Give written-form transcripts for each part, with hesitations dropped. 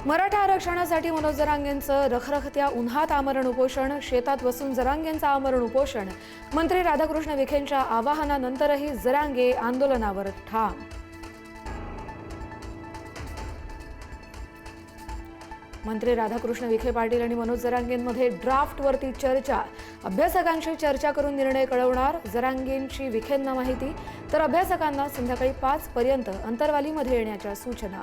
मराठा आरक्षणासाठी मनोज जरांगेंचं रखरखत्या उन्हात आमरण उपोषण, शेतात बसून जरांगेंचं आमरण उपोषण. मंत्री राधाकृष्ण विखेंच्या आवाहनानंतरही जरांगे आंदोलनावर ठाम. मंत्री राधाकृष्ण विखे पाटील आणि मनोज जरांगेंमध्ये ड्राफ्टवरती चर्चा. अभ्यासकांशी चर्चा करून निर्णय कळवणार. जरांगेंची विखेंना माहिती, तर अभ्यासकांना संध्याकाळी 5 पर्यंत अंतरवालीमध्ये येण्याच्या सूचना.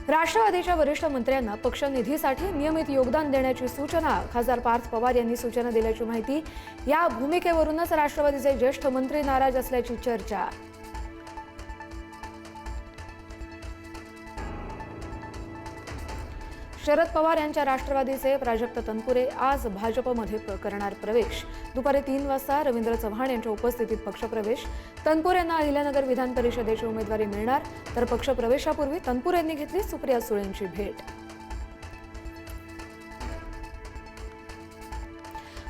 राष्ट्रवादीच्या वरिष्ठ मंत्र्यांना पक्ष निधीसाठी नियमित योगदान देण्याची सूचना. खासदार पार्थ पवार यांनी सूचना दिल्याची माहिती. या भूमिकेवरूनच राष्ट्रवादीचे ज्येष्ठ मंत्री नाराज असल्याची चर्चा. शरद पवार यांच्या राष्ट्रवादीचे प्राजक्त तनपुरे आज भाजपमध्ये करणार प्रवेश. दुपारी 3 वाजता रवींद्र चव्हाण यांच्या उपस्थितीत पक्षप्रवेश. तनपुरेंना अहिल्यानगर विधान परिषदेची उमेदवारी मिळणार, तर पक्षप्रवेशापूर्वी तनपुरेंनी घेतली सुप्रिया सुळेंची भेट.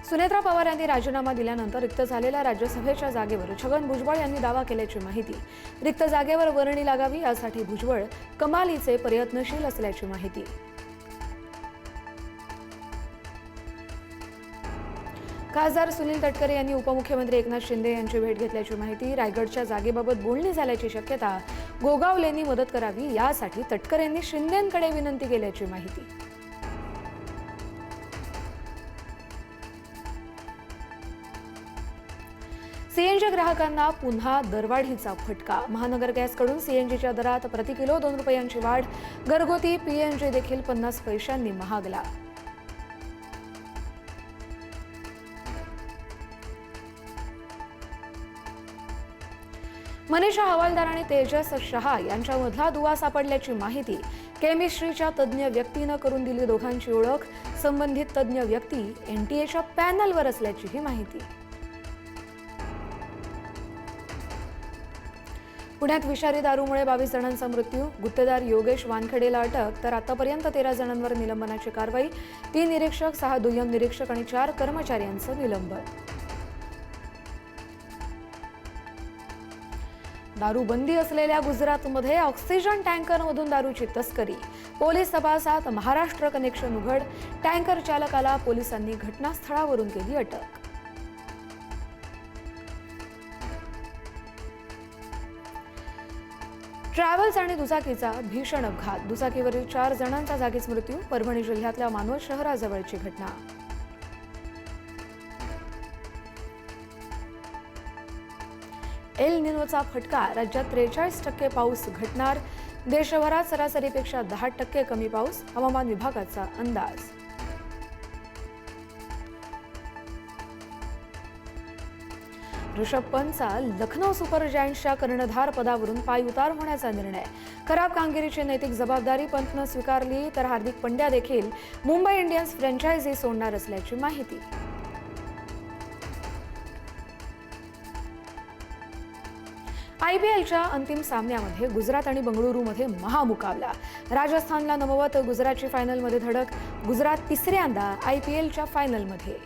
सुनेत्रा पवार यांनी राजीनामा दिल्यानंतर रिक्त झालेल्या राज्यसभेच्या जागेवर छगन भुजबळ यांनी दावा केल्याची माहिती. रिक्त जागेवर वर्णी लागावी यासाठी भुजबळ कमालीचे प्रयत्नशील असल्याची माहिती. खासदार सुनील तटकरे यांनी उपमुख्यमंत्री एकनाथ शिंदे यांची भेट घेतल्याची माहिती. रायगडच्या जागेबाबत बोलणी झाल्याची शक्यता. गोगावलेंनी मदत करावी यासाठी तटकरेंनी शिंदेंकडे विनंती केल्याची माहिती. सीएनजी ग्राहकांना पुन्हा दरवाढीचा फटका. महानगर गॅसकडून सीएनजीच्या दरात प्रति किलो 2 रुपयांची वाढ. घरगुती पीएनजी देखील 50 पैशांनी महागला. मनीषा हवालदार आणि तेजस शहा यांच्यामधला दुवा सापडल्याची माहिती. केमिस्ट्रीच्या तज्ज्ञ व्यक्तीनं करून दिली दोघांची ओळख. संबंधित तज्ज्ञ व्यक्ती एनटीएच्या पॅनलवर असल्याचीही माहिती. पुण्यात विषारी दारूमुळे 22 जणांचा मृत्यू. गुत्तेदार योगेश वानखेडेला अटक, तर आतापर्यंत 13 जणांवर निलंबनाची कारवाई. 3 निरीक्षक, 6 दुय्यम निरीक्षक आणि 4 कर्मचाऱ्यांचं निलंबन. दारूबंदी असलेल्या गुजरातमध्ये ऑक्सिजन टँकरमधून दारूची तस्करी. पोलीस तपासात महाराष्ट्र कनेक्शन उघड. टँकर चालकाला पोलिसांनी घटनास्थळावरून केली अटक. ट्रॅव्हल्स आणि दुचाकीचा भीषण अपघात. दुचाकीवरील 4 जणांचा जागीच मृत्यू. परभणी जिल्ह्यातल्या मानवत शहराजवळची घटना. एल निनोचा फटका. राज्यात 43% पाऊस घटणार. देशभरात सरासरीपेक्षा 10% कमी पाऊस. हवामान विभागाचा अंदाज. ऋषभ पंतचा लखनौ सुपर जायंट्सच्या कर्णधार पदावरून पायउतार होण्याचा निर्णय. खराब कामगिरीची नैतिक जबाबदारी पंतनं स्वीकारली, तर हार्दिक पंड्या देखील मुंबई इंडियन्स फ्रँचायझी सोडणार असल्याची माहिती. IPLच्या अंतिम सामन्यामध्ये गुजरात आणि बंगळुरूमध्ये महामुकाबला. राजस्थानला नमवत गुजरातची फायनलमध्ये धडक. गुजरात 3ऱ्यांदा IPLच्या फायनलमध्ये.